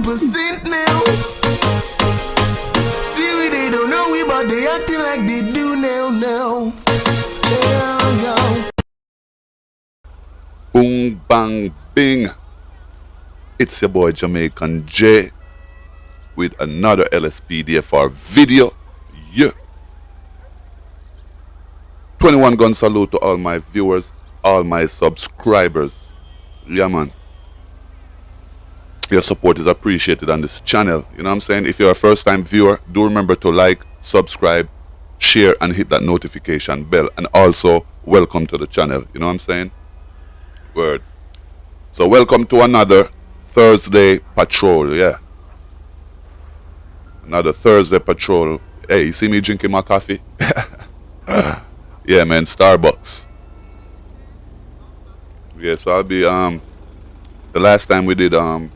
100% now. See we they don't know we but they acting like they do now. Yeah. Boom bang bing. It's your boy Jamaican J with another LSPDFR video. Yeah. 21 gun salute to all my viewers, all my subscribers. Yeah, man. Your support is appreciated on this channel. You know what I'm saying? If you're a first time viewer, do remember to like, subscribe, share, and hit that notification bell. And also, welcome to the channel. You know what I'm saying? Word. So welcome to another Thursday patrol. Yeah. Another Thursday patrol. Hey, you see me drinking my coffee? Yeah, man, Starbucks. Yeah, so I'll be the last time we did I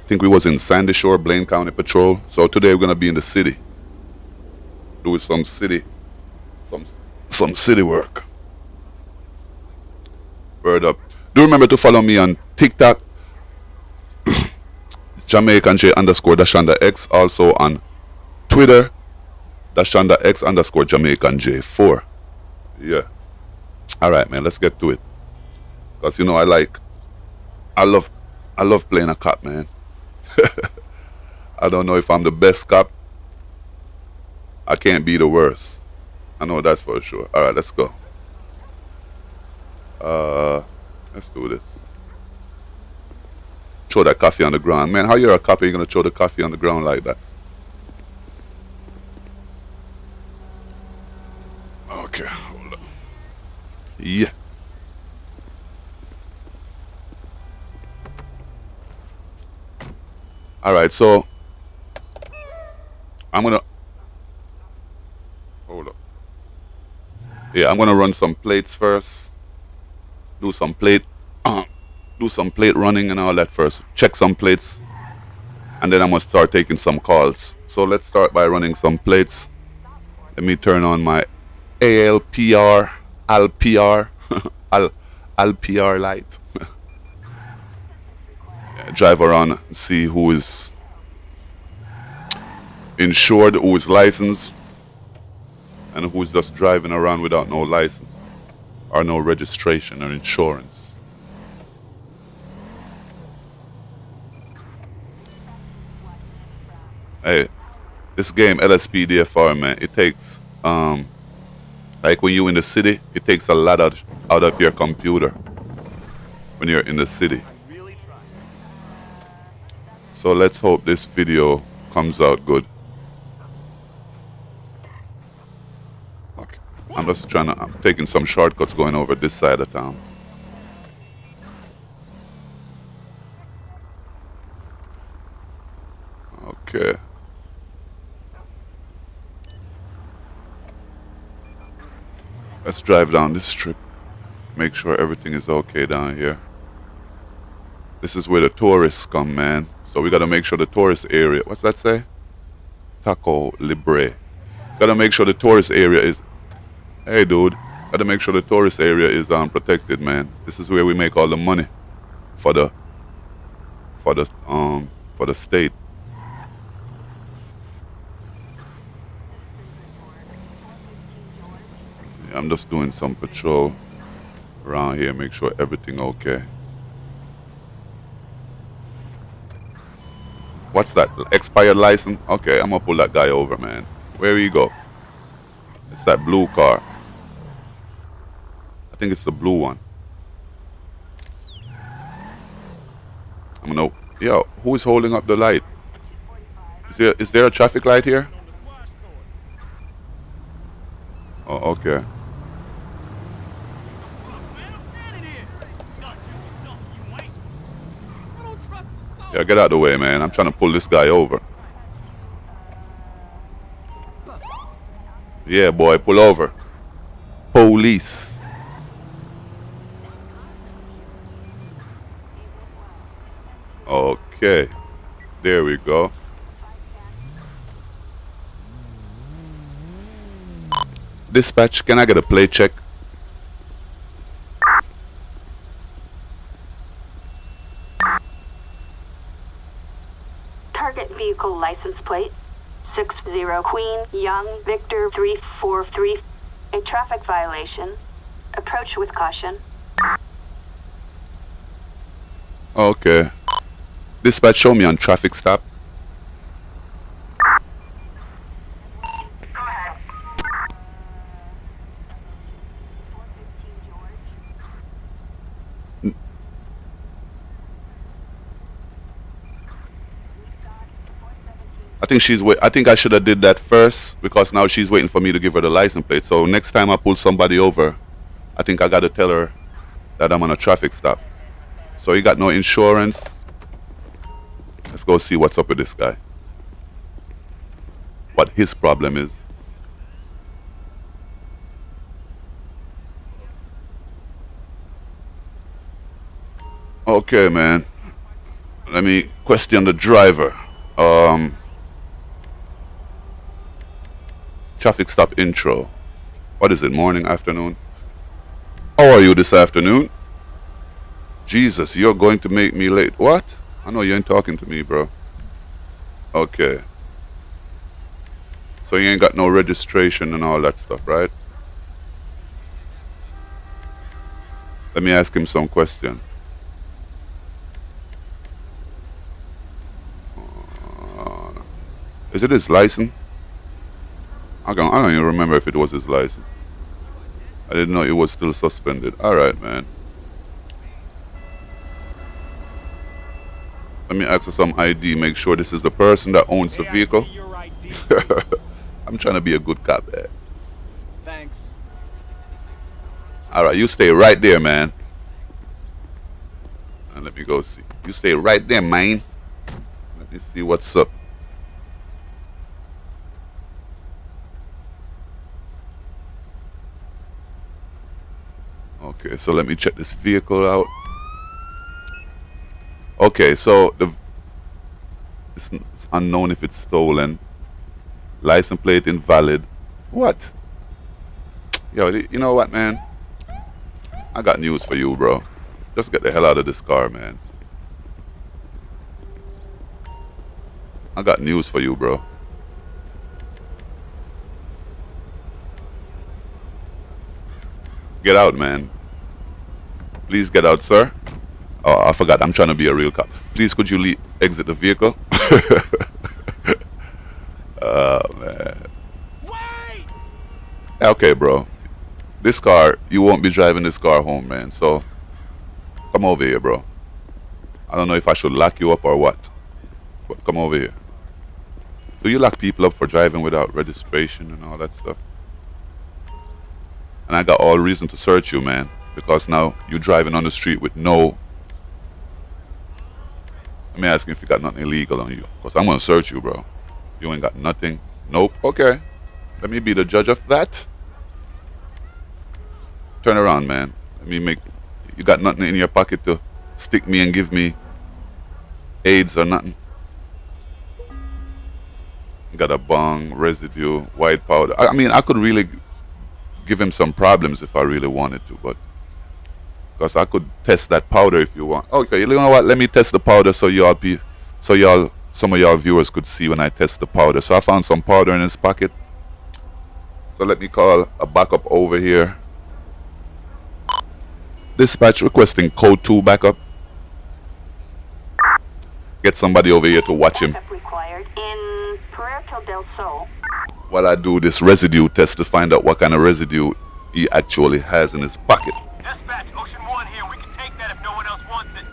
think we was in Sandy Shore, Blaine County Patrol. So today we're gonna be in the city. Doing some city work. Word up. Do remember to follow me on TikTok, Jamaican J _Dashanda X, also on Twitter, Dashanda X _ Jamaican J4. Yeah. Alright, man, let's get to it. Because you know I love playing a cop, man. I don't know if I'm the best cop. I can't be the worst. I know that's for sure. Alright, let's go. Let's do this. Throw that coffee on the ground. Man, how you're a cop and you're gonna throw the coffee on the ground like that? Okay, hold on. Yeah. Alright, so I'm gonna hold up. Yeah, I'm gonna run some plates first. Do some plate running and all that first. Check some plates. And then I'm gonna start taking some calls. So let's start by running some plates. Let me turn on my ALPR light. Yeah, drive around and see who is insured, who is licensed, and who's just driving around without no license or no registration or insurance. Hey, this game LSPDFR, man, it takes like when you're in the city, it takes a lot out of your computer when you're in the city. So let's hope this video comes out good. Okay. I'm taking some shortcuts going over this side of town. Okay. Let's drive down this strip. Make sure everything is okay down here. This is where the tourists come, man. So we gotta make sure the tourist area, what's that say? Taco Libre. Gotta make sure the tourist area is, hey dude, gotta make sure the tourist area is protected, man. This is where we make all the money for the state. Yeah, I'm just doing some patrol around here, make sure everything okay. What's that? Expired license? Okay, I'm gonna pull that guy over, man. Where you go? It's that blue car. I think it's the blue one. I'm gonna. Yo, who is holding up the light? Is there a traffic light here? Oh, okay. Yeah, get out of the way, man. I'm trying to pull this guy over. Yeah, boy, pull over. Police. Okay. There we go. Dispatch, can I get a plate check? vehicle license plate 60 Queen Young Victor 343. A traffic violation. Approach with caution. Okay. Dispatch, show me on traffic stop. I think I should have did that first because now she's waiting for me to give her the license plate. So next time I pull somebody over, I think I got to tell her that I'm on a traffic stop. So he got no insurance. Let's go see what's up with this guy. What his problem is. Okay, man. Let me question the driver. Traffic stop intro. What is it, morning, afternoon? How are you this afternoon? Jesus, you're going to make me late. What? I know you ain't talking to me, bro. Okay. So you ain't got no registration and all that stuff, right? Let me ask him some question. Is it his license? I don't even remember if it was his license. I didn't know it was still suspended. Alright, man. Let me ask for some ID. Make sure this is the person that owns the vehicle. I'm trying to be a good cop, man. Thanks. Alright, you stay right there, man. And let me go see. You stay right there, man. Let me see what's up. Okay, so let me check this vehicle out. Okay, so it's unknown if it's stolen. License plate invalid. What? Yo, you know what, man? I got news for you, bro. Just get the hell out of this car, man. I got news for you, bro. Get out, man. Please get out, sir. Oh, I forgot. I'm trying to be a real cop. Please, could you exit the vehicle? Oh, man. Wait! Okay, bro. This car, you won't be driving this car home, man. So, come over here, bro. I don't know if I should lock you up or what. But come over here. Do you lock people up for driving without registration and all that stuff? And I got all reason to search you, man. Because now you're driving on the street with no... Let me ask you if you got nothing illegal on you. Because I'm going to search you, bro. You ain't got nothing. Nope. Okay. Let me be the judge of that. Turn around, man. Let me make... You got nothing in your pocket to stick me and give me AIDS or nothing. You got a bong, residue, white powder. I mean, I could really give him some problems if I really wanted to, but... Because I could test that powder if you want. Okay, you know what? Let me test the powder so some of y'all viewers could see when I test the powder. So I found some powder in his pocket. So let me call a backup over here. Dispatch requesting code 2 backup. Get somebody over here to watch him. Backup required in Puerto del Sol. While I do this residue test to find out what kind of residue he actually has in his pocket. Dispatch, Ocean 1 here. We can take that if no one else wants it.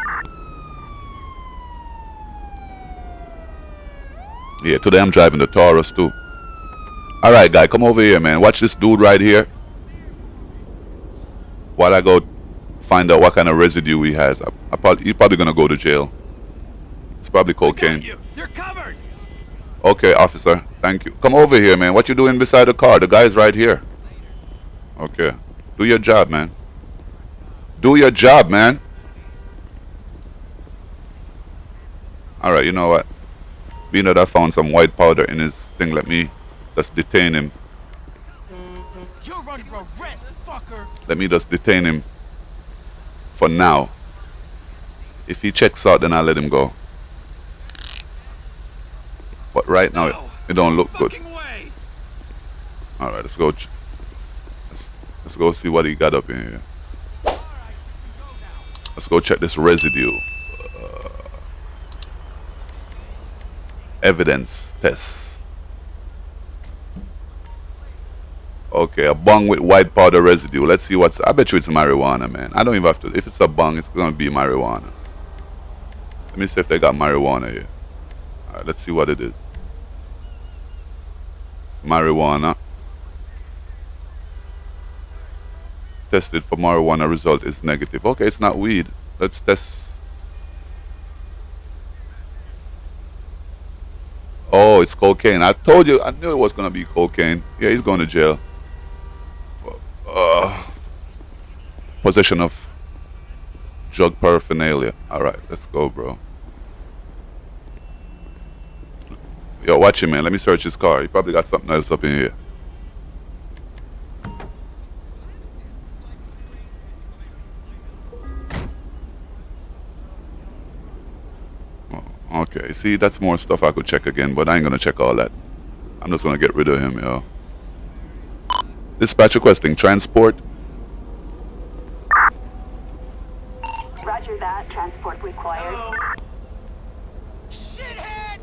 Yeah, today I'm driving the Taurus too. Alright, guy, come over here, man. Watch this dude right here. While I go find out what kind of residue he has. He's probably gonna go to jail. It's probably cocaine. You're covered. Okay, officer. Thank you. Come over here, man. What you doing beside the car? The guy's right here. Okay. Do your job, man. Do your job, man. Alright, you know what? Being that I found some white powder in his thing, let me just detain him. You're under arrest, fucker. Let me just detain him for now. If he checks out, then I'll let him go. but right now it don't look good. Fucking way. All right, let's go. Let's go see what he got up in here. Let's go check this residue. Evidence test. Okay, a bong with white powder residue. Let's see what's. I bet you it's marijuana, man. I don't even have to. If it's a bong, it's gonna be marijuana. Let me see if they got marijuana here. All right, let's see what it is. Marijuana. Tested for marijuana, result is negative. Okay, it's not weed. Let's test. Oh, it's cocaine. I told you, I knew it was gonna be cocaine. Yeah, he's going to jail. Possession of drug paraphernalia. Alright, let's go, bro. Yo, watch him, man. Let me search his car. He probably got something else up in here. Okay, see, that's more stuff I could check again, but I ain't gonna check all that. I'm just gonna get rid of him, yo. Dispatch requesting transport. Roger that. Transport required. Shithead.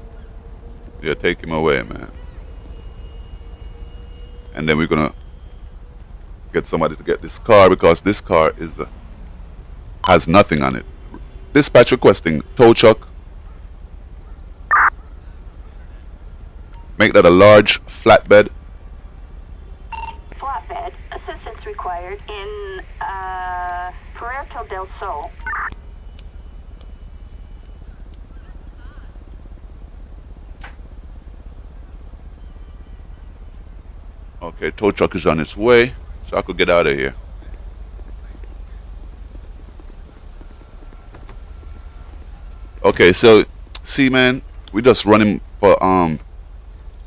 Yeah, take him away, man. And then we're gonna get somebody to get this car because this car is has nothing on it. Dispatch requesting tow truck. Make that a large flatbed. Flatbed. Assistance required in Puerto del Sol. Okay, tow truck is on its way, so I could get out of here. Okay, so see, man, we just running for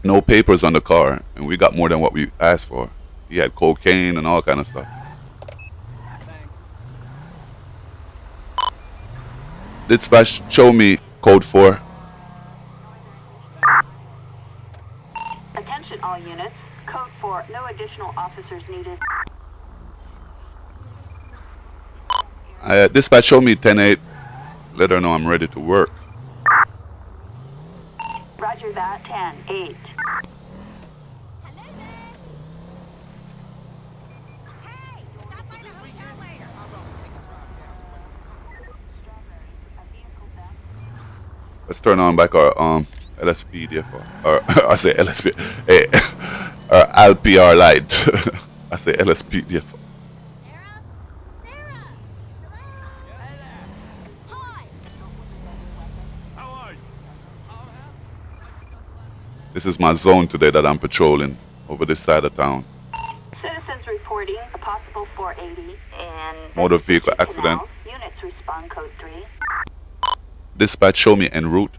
no papers on the car, and we got more than what we asked for. He had cocaine and all kind of stuff. Thanks. Dispatch, show me code 4. Attention all units. Code 4. No additional officers needed. Dispatch, show me 10-8. Let her know I'm ready to work. Roger that. 10-8. Let's turn on back our LSPDFR, or I say LSP, hey, our LPR light. I say LSPDFR. This is my zone today that I'm patrolling over this side of town. Citizens reporting a possible 480 and Motor vehicle accident. Units respond code 3. Dispatch, show me en route.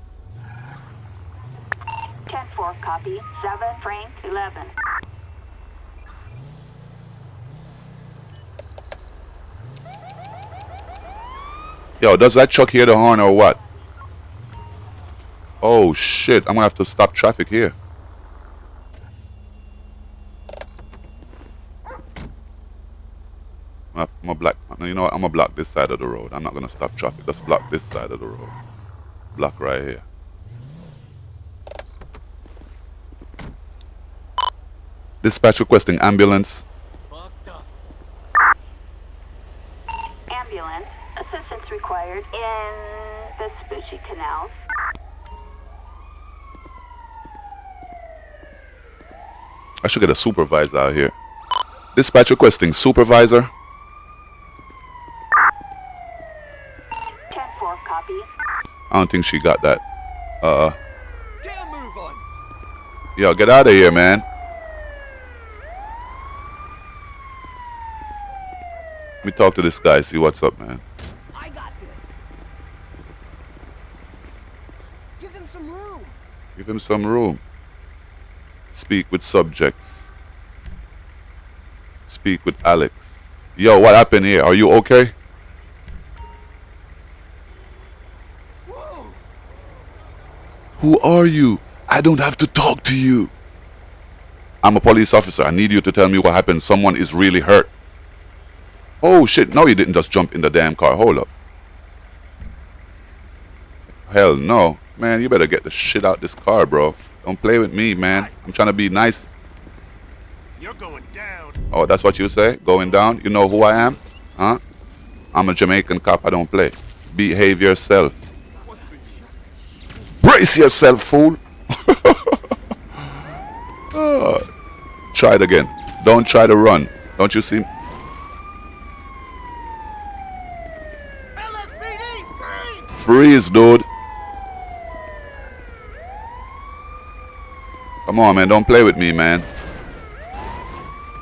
10-4 copy. 7 frame 11. Yo, does that truck hear the horn or what? Oh shit, I'm gonna have to stop traffic here. I'm gonna block. You know what? I'm gonna block this side of the road. I'm not gonna stop traffic. Just block this side of the road. Block right here. Dispatch requesting ambulance. Ambulance. Assistance required in the Vespucci Canals. I should get a supervisor out here. Dispatch requesting supervisor. 10-4 copy. I don't think she got that. Get a move on. Yo, get out of here, man. Let me talk to this guy, see what's up, man. I got this. Give them some room. Give him some room. Speak with subjects. Speak with Alex. Yo, what happened here? Are you okay? Whoa. Who are you? I don't have to talk to you. I'm a police officer. I need you to tell me what happened. Someone is really hurt. Oh shit, no, you didn't just jump in the damn car. Hold up. Hell no. Man, you better get the shit out this car, bro. Don't play with me, man. I'm trying to be nice. You're going down. Oh, that's what you say? Going down? You know who I am? Huh? I'm a Jamaican cop. I don't play. Behave yourself. Brace yourself, fool. Try it again. Don't try to run. Don't you see? LSPD, freeze! Freeze, dude. Come on, man. Don't play with me, man.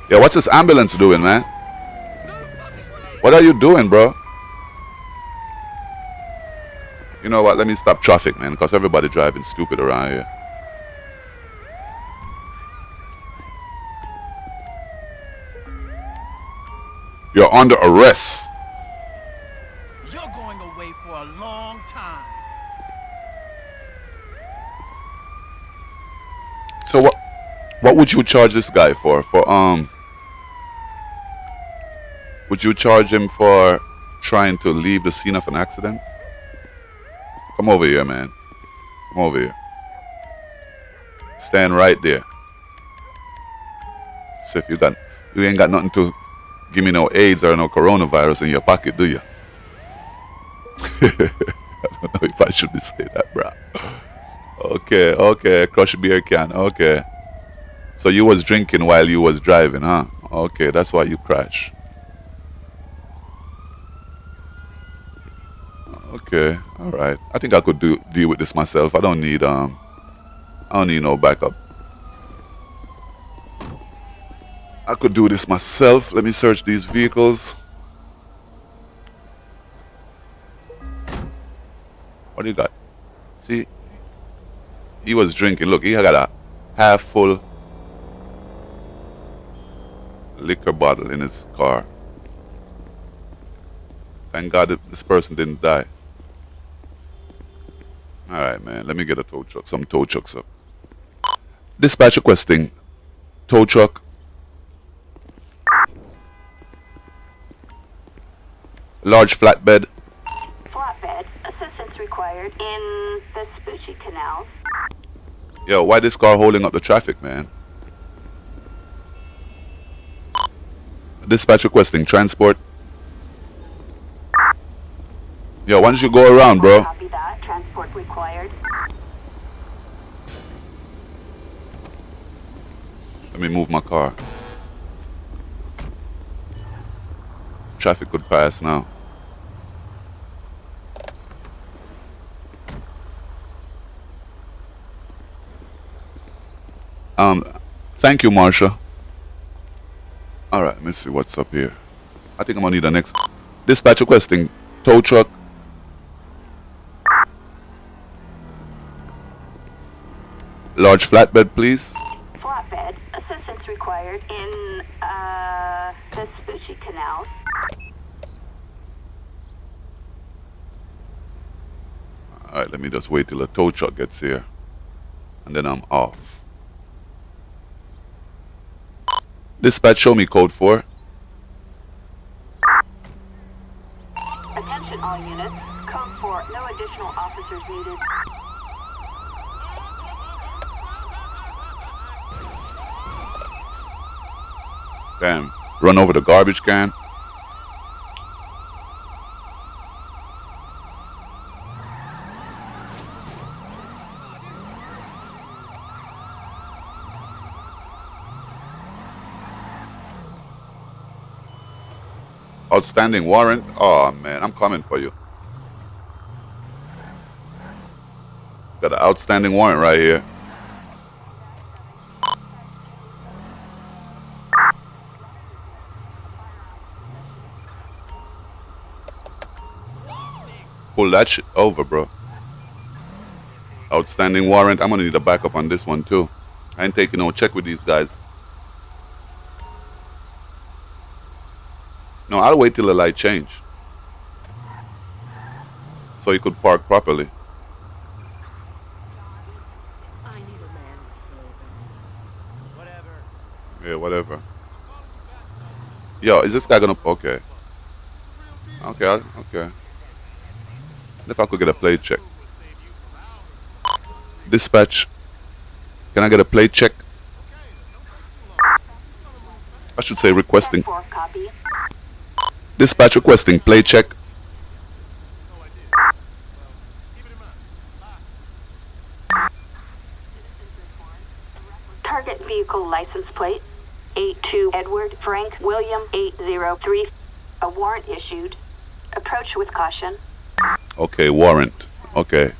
Yeah, what's this ambulance doing, man? What are you doing, bro? You know what? Let me stop traffic, man, because everybody driving stupid around here. You're under arrest. You're going away for a long time. So what would you charge this guy for? Would you charge him for trying to leave the scene of an accident? Come over here, man. Come over here. Stand right there. So if you ain't got nothing to give me no AIDS or no coronavirus in your pocket, do you? I don't know if I should be saying that, bro. Okay. Crush beer can. Okay. So you was drinking while you was driving, huh? Okay, that's why you crashed. Okay, all right. I think I could deal with this myself. I don't need no backup. I could do this myself. Let me search these vehicles. What do you got? See? He was drinking. Look, he got a half full liquor bottle in his car. Thank God that this person didn't die. Alright, man. Let me get a tow truck. Some tow trucks up. Dispatch requesting tow truck. Large flatbed. Flatbed. Assistance required in the Vespucci Canal. Yo, why this car holding up the traffic, man? Dispatch requesting transport. Yo, why don't you go around, bro? Copy that. Transport required. Let me move my car. Traffic could pass now. Thank you, Marsha. Alright, let me see what's up here. I think I'm gonna need the next. Dispatch requesting tow truck. Large flatbed, please. Flatbed. Assistance required in the Vespucci Canal. Alright, let me just wait till the tow truck gets here. And then I'm off. Dispatch, show me code 4. Attention all units. Code 4. No additional officers needed. Damn. Run over the garbage can. Outstanding warrant. Oh man, I'm coming for you. Got an outstanding warrant right here. Pull that shit over, bro. Outstanding warrant. I'm gonna need a backup on this one too. I ain't taking no check with these guys. No, I'll wait till the light change. So you could park properly. I need a Yeah, whatever. Yo, is this guy gonna? Okay. Okay. Okay. If I could get a plate check. Dispatch. Can I get a plate check? I should say requesting. 4 copy. Dispatch requesting plate check. Target vehicle license plate 82 Edward Frank William 803. A warrant issued. Approach with caution. Okay, warrant. Okay.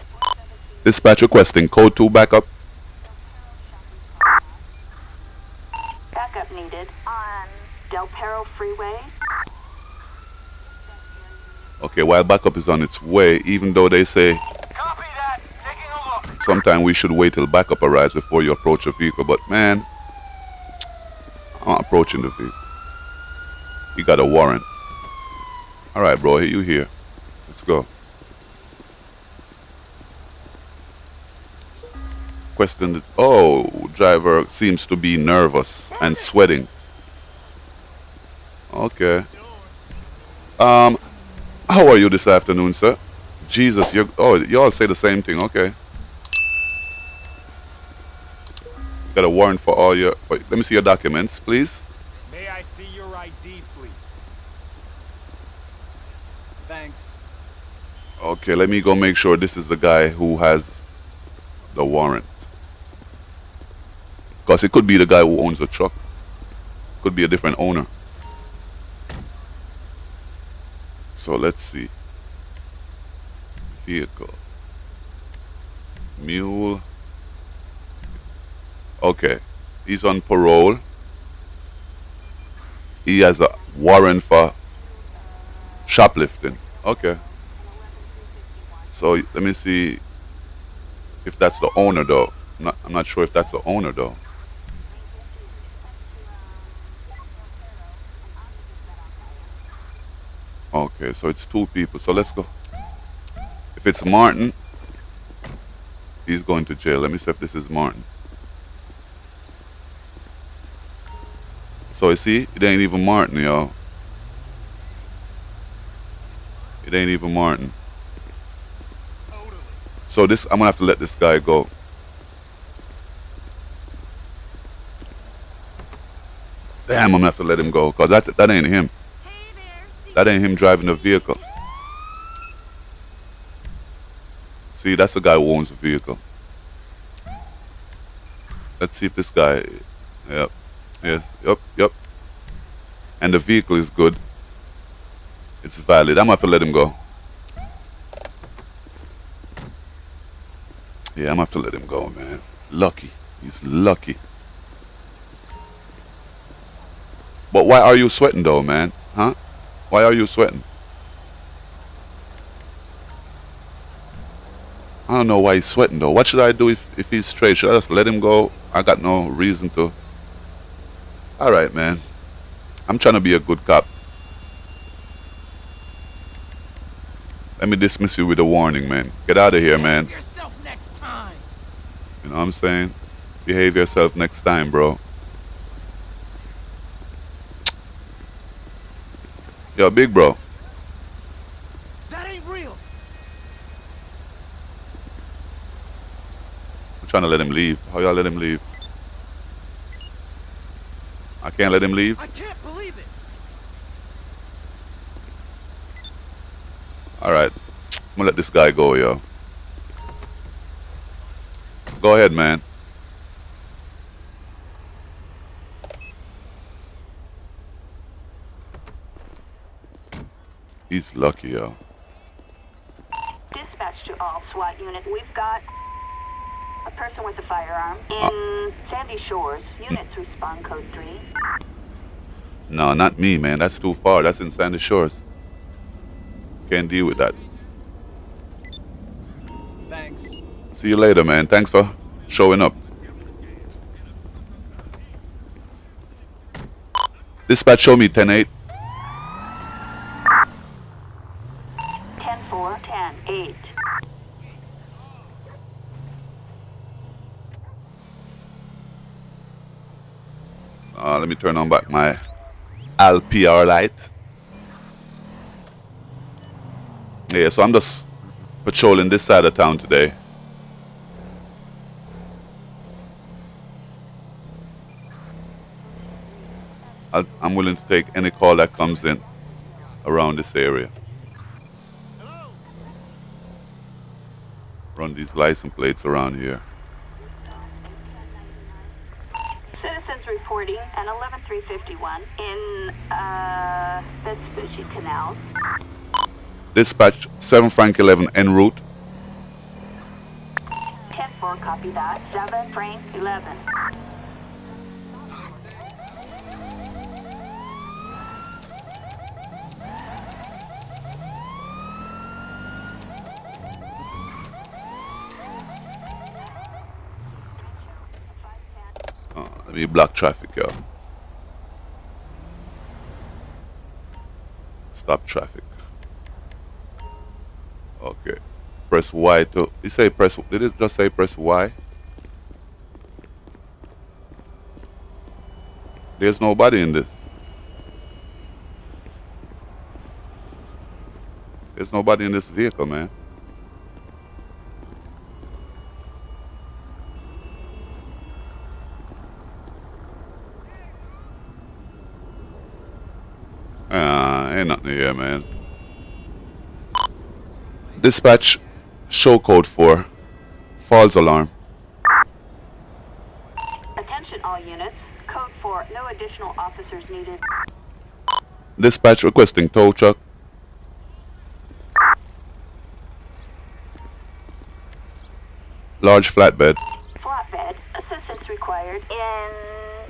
Dispatch requesting code 2 backup. Backup needed on Del Perro Freeway. Okay, while backup is on its way, even though they say Copy that. Taking a look. sometime we should wait till backup arrives before you approach a vehicle, but man, I'm not approaching the vehicle. You got a warrant. Alright, bro, you here. Let's go. Question. Oh, driver seems to be nervous and sweating. Okay. How are you this afternoon, sir? Jesus, you all say the same thing. Okay. Got a warrant for all your. Wait, let me see your documents, please. May I see your ID, please? Thanks. Okay, let me go make sure this is the guy who has the warrant. Because it could be the guy who owns the truck. Could be a different owner. So let's see. Vehicle. Mule. Okay. He's on parole. He has a warrant for shoplifting. Okay. So let me see if that's the owner though. I'm not sure if that's the owner though. Okay, so it's 2 people. So let's go. If it's Martin, he's going to jail. Let me see if this is Martin. So you see, it ain't even Martin, yo. It ain't even Martin. So this, I'm gonna have to let this guy go. Damn, I'm gonna have to let him go, cause that ain't him. That ain't him driving the vehicle. See, that's the guy who owns the vehicle. Let's see if this guy. Yep. Yes. Yep. And the vehicle is good. It's valid. I'm gonna have to let him go. Yeah, I'm gonna have to let him go, man. Lucky. He's lucky. But why are you sweating though, man? Huh? Why are you sweating? I don't know why he's sweating though. What should I do if he's straight? Should I just let him go? I got no reason to. Alright, man. I'm trying to be a good cop. Let me dismiss you with a warning, man. Get out of here, man. Behave yourself next time. You know what I'm saying? Behave yourself next time, bro. Yo, big bro. That ain't real. I'm trying to let him leave. How y'all let him leave? I can't let him leave? I can't believe it. Alright. I'm gonna let this guy go, yo. Go ahead, man. He's lucky, yo. Dispatch to all SWAT units. We've got a person with a firearm in Sandy Shores. Units respond code 3. No, not me, man. That's too far. That's in Sandy Shores. Can't deal with that. Thanks. See you later, man. Thanks for showing up. Dispatch, show me 10-8. 10-4, 10-8. Let me turn on back my LPR light. Yeah, so I'm just patrolling this side of town today. I'm willing to take any call that comes in around this area. Run these license plates around here. Citizens reporting an 11351 in Vespucci Canal. Dispatch 7 Frank 11 en route. 10-4, copy that. 7 Frank 11. Let me block traffic, y'all. Stop traffic. Okay. Press Y to... You say press... Did it just say press Y? There's nobody in this. There's nobody in this vehicle, man. Ain't nothing here, man. Dispatch, show code 4. False alarm. Attention all units. Code 4. No additional officers needed. Dispatch requesting tow truck. Large flatbed. Flatbed. Assistance required in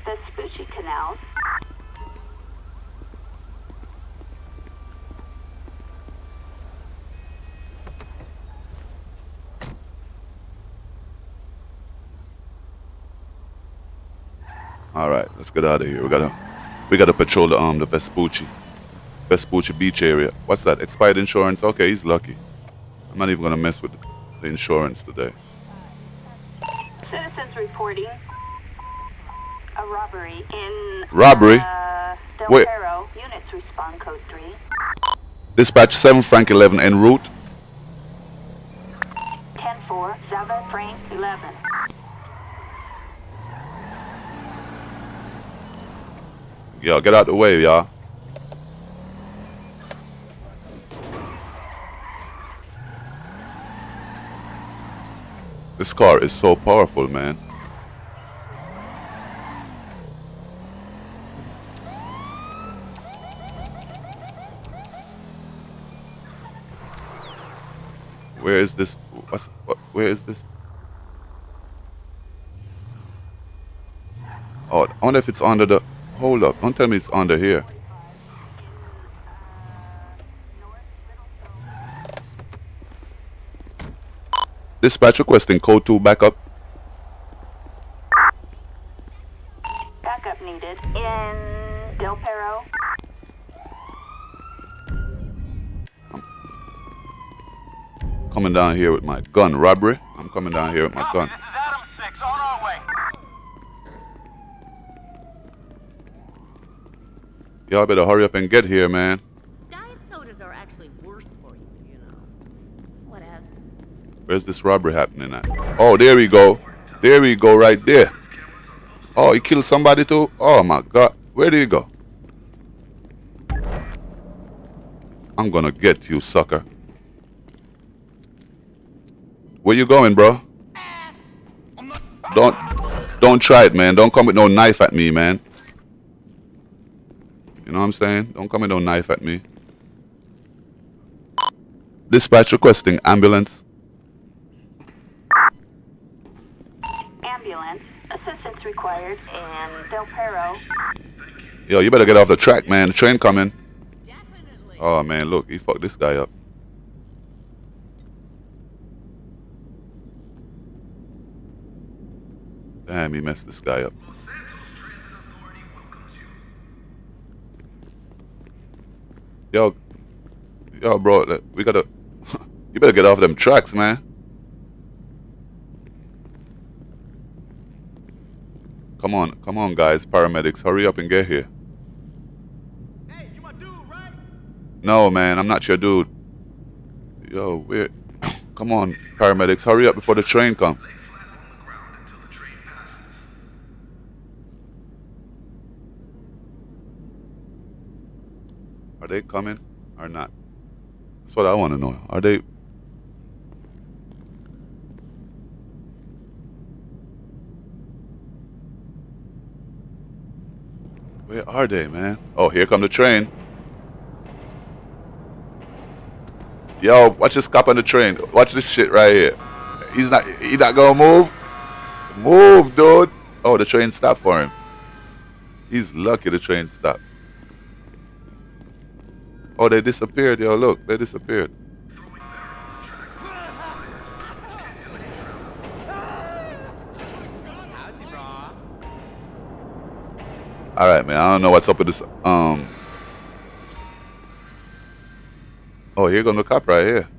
Vespucci Canal. All right, let's get out of here. We gotta patrol the Vespucci Beach area. What's that? Expired insurance? Okay, he's lucky. I'm not even gonna mess with the insurance today. Citizens reporting a robbery in Robbery? Del Wait. Perro. Units respond code 3. Dispatch 7 Frank 11 en route. 10-4, 7 Frank 11. Yo, get out the way, y'all. This car is so powerful, man. Where is this? Where is this? Oh, I wonder if it's under the... Hold up, don't tell me it's under here. Dispatch requesting code 2 backup. Backup needed in Del Perro. Coming down here with my gun. Robbery. I'm coming down here with my gun. This is Adam 6, on our way. Y'all better hurry up and get here, man. Diet sodas are actually worse for you, you know. Whatevs. Where's this robbery happening at? Oh, there we go. There we go, right there. Oh, he killed somebody too? Oh my God. Where did he go? I'm gonna get you, sucker. Where you going, bro? Don't try it, man. Don't come with no knife at me, man. You know what I'm saying? Don't come with no knife at me. Dispatch requesting ambulance. Ambulance. Assistance required in Del Perro. Yo, you better get off the track, man. The train coming. Definitely. Oh, man, look. He fucked this guy up. Damn, he messed this guy up. Yo, bro, we gotta... You better get off them tracks, man. Come on, guys. Paramedics, hurry up and get here. Hey, you my dude, right? No, man, I'm not your dude. Yo, wait. Come on, paramedics, hurry up before the train comes. Are they coming or not? That's what I want to know. Are they? Where are they, man? Oh, here come the train. Yo, watch this cop on the train. Watch this shit right here. He's not gonna move. Move, dude. Oh, the train stopped for him. He's lucky the train stopped. Oh, they disappeared, yo. Look, they disappeared. All right, man. I don't know what's up with this. Oh, here goes the cop right here.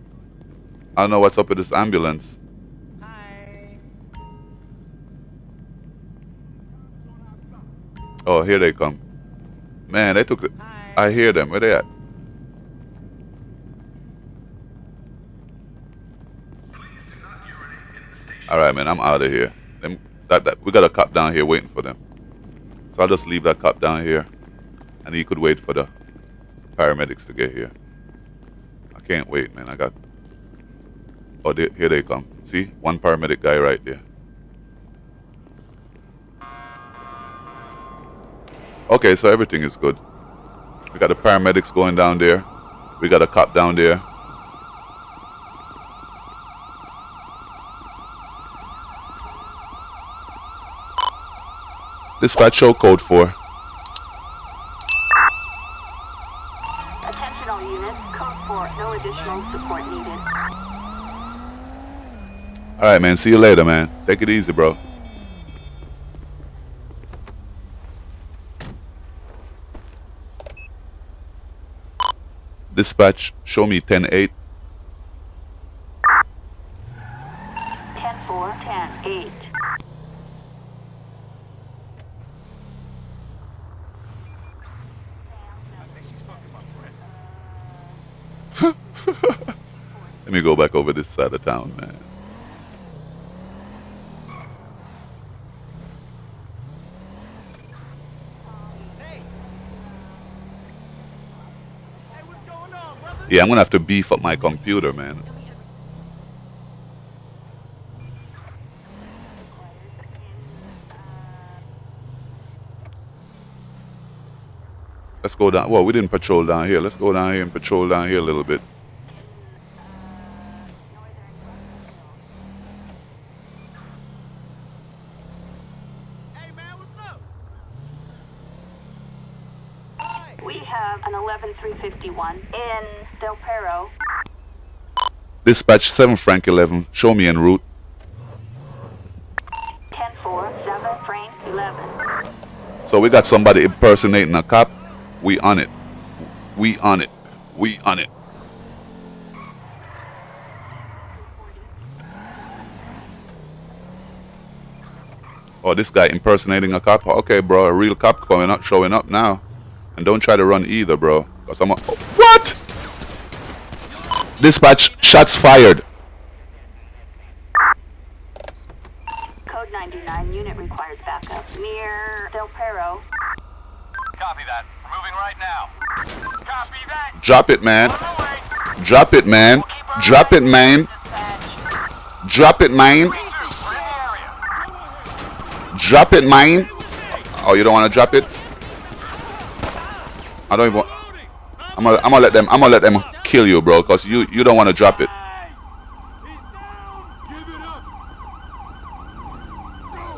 I don't know what's up with this ambulance. Hi. Oh, here they come. Man, they took it. I hear them. Where they at? All right, man. I'm out of here. We got a cop down here waiting for them. So I'll just leave that cop down here, and he could wait for the paramedics to get here. I can't wait, man. Oh, here they come. See? One paramedic guy right there. Okay, so everything is good. We got the paramedics going down there. We got a cop down there. Dispatch show code 4. Attention all units, code 4, no additional support needed. Alright, man. See you later, man. Take it easy, bro. Dispatch, show me 10-8. 10-4, 10-8. Let me go back over this side of town, man. Hey, what's going on, brother? Yeah, I'm gonna have to beef up my computer, man. Let's go down. Well, we didn't patrol down here. Let's go down here and patrol down here a little bit. Hey, man, what's up? We have an 11351 in Del Perro. Dispatch 7 Frank 11. Show me en route. 10-4, 7 Frank 11. So we got somebody impersonating a cop. We on it. We on it. We on it. Oh, this guy impersonating a cop. Okay, bro, a real cop coming up, showing up now. And don't try to run either, bro. Cause I'm what? Dispatch, shots fired. Code 99, unit requires backup. Near Del Perro. Copy that. We're moving right now. Copy that. Drop it, man. On the way. Drop it, man. Drop it, man. Drop it, man. We're in the area. Drop it, man. Oh, you don't want to drop it? I don't even. I'm gonna let them kill you, bro, cause you don't want to drop it. He's down. Give it up.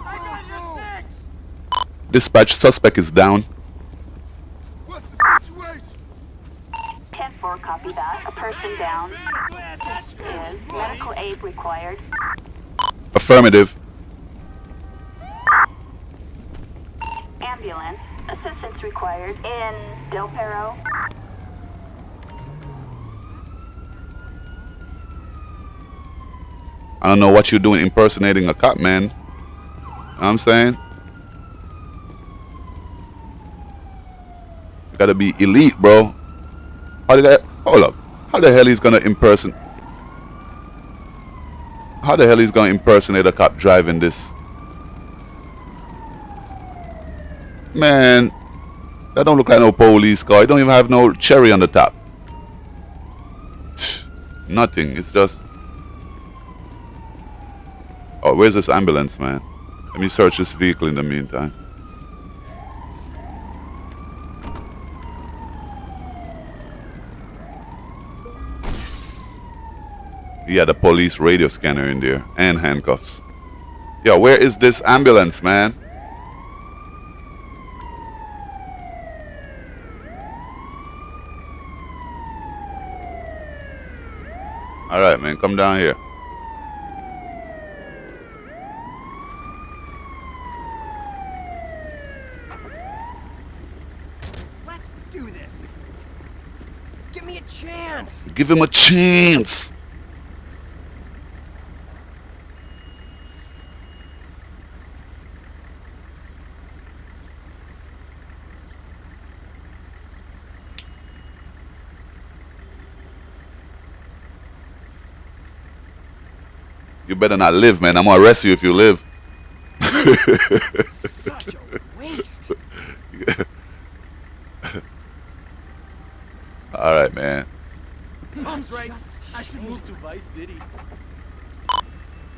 I got your 6. Dispatch, suspect is down. What's the situation? 10-4, copy that. A person down. Is medical aid required. Affirmative. Ambulance. Assistance required in Del Perro. I don't know what you're doing impersonating a cop, man. You know what I'm saying? gotta be elite, bro. Hold up. How the hell he's gonna impersonate? How the hell he's gonna impersonate a cop driving this? Man, that don't look like no police car. It don't even have no cherry on the top. Nothing. It's just. Oh, where's this ambulance, man? Let me search this vehicle in the meantime. He had a police radio scanner in there and handcuffs. Yo, where is this ambulance, man? Alright, man, come down here. Let's do this. Give me a chance. Give him a chance. You better not live, man. I'm gonna arrest you if you live. Such a waste. Alright, man. Mom's right. I should move to Vice City.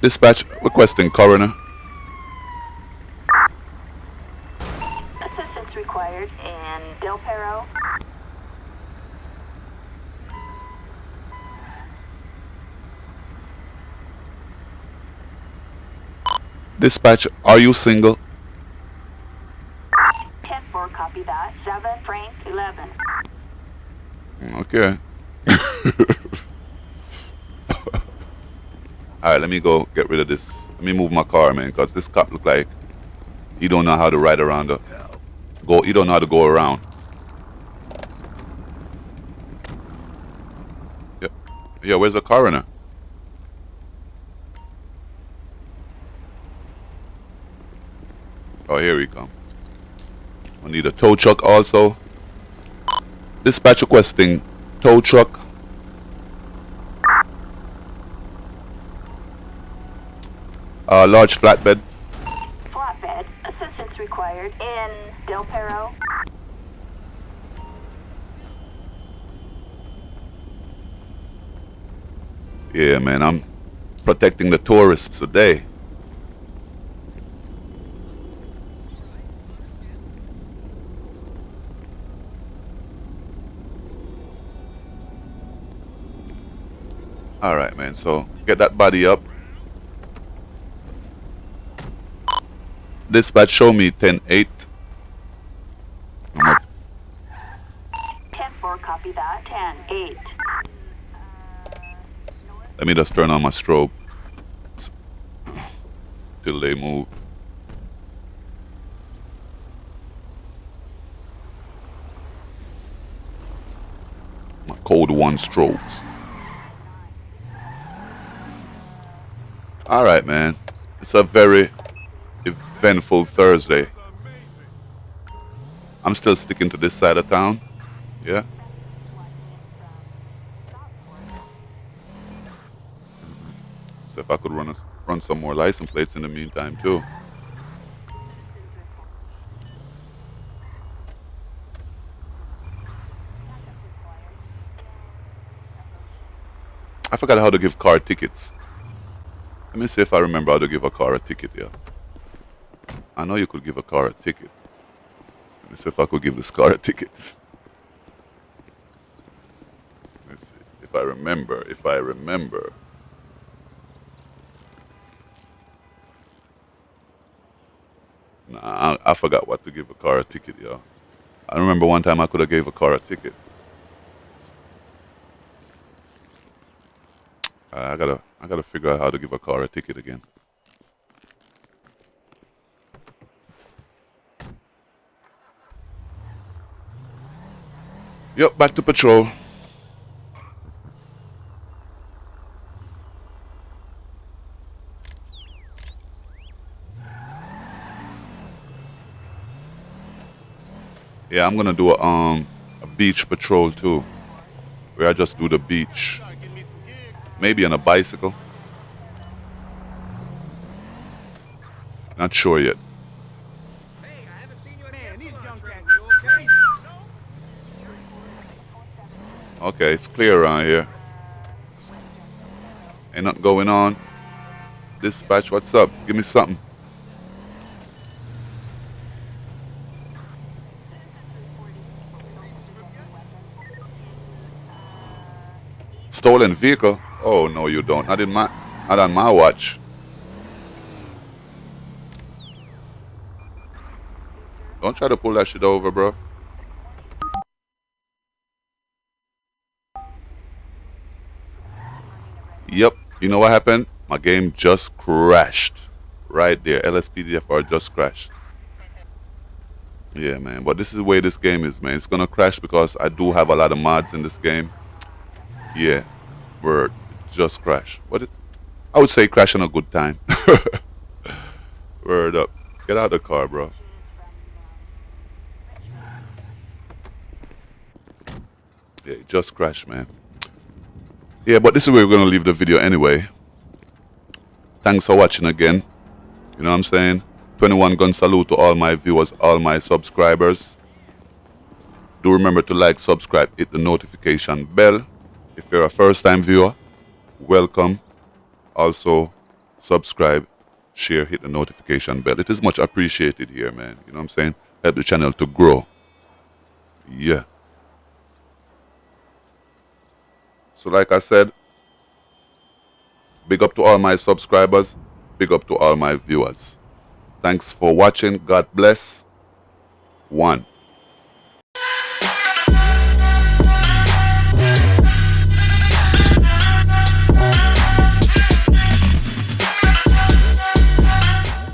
Dispatch requesting coroner. Assistance required in Del Perro. Dispatch, are you single? 10-4, copy that. 7, Frank, 11. Okay. Alright, let me go get rid of this. Let me move my car, man, because this cop look like he don't know how to ride around the he don't know how to go around. Yeah, where's the coroner? Oh, here we come. I need a tow truck also. Dispatch requesting tow truck. Large flatbed. Flatbed. Assistance required in Del Perro. Yeah, man, I'm protecting the tourists today. Alright, man, so get that body up. Dispatch, show me 10-8. 10-4, copy that. 10-8. Let me just turn on my strobe till they move. My code 1 strobes. Alright, man. It's a very eventful Thursday. I'm still sticking to this side of town. Yeah. So if I could run some more license plates in the meantime too. I forgot how to give car tickets. Let me see if I remember how to give a car a ticket, yeah. I know you could give a car a ticket. Let me see if I could give this car a ticket. Let's see. If I remember. Nah, I forgot what to give a car a ticket, yo. I remember one time I could have gave a car a ticket. I gotta figure out how to give a car a ticket again. Yep, back to patrol. Yeah, I'm gonna do a beach patrol too, where I just do the beach. Maybe on a bicycle. Not sure yet. Hey, I haven't seen you in these young cats, you okay? Okay, it's clear around here. Ain't nothing going on. Dispatch, what's up? Give me something. Stolen vehicle? Oh no, you don't. Not on my watch. Don't try to pull that shit over, bro. Yep. You know what happened? My game just crashed. Right there. LSPDFR just crashed. Yeah, man. But this is the way this game is, man. It's gonna crash because I do have a lot of mods in this game. Yeah. Word. Just crashed. I would say crash on a good time. Word up. Get out of the car, bro. Yeah, it just crashed, man. Yeah, but this is where we're going to leave the video anyway. Thanks for watching again. You know what I'm saying? 21 gun salute to all my viewers, all my subscribers. Do remember to like, subscribe, hit the notification bell. If you're a first-time viewer, welcome. Also, subscribe, share, hit the notification bell. It is much appreciated here, man. You know what I'm saying? Help the channel to grow. Yeah. So like I said, big up to all my subscribers, big up to all my viewers. Thanks for watching. God bless. 1.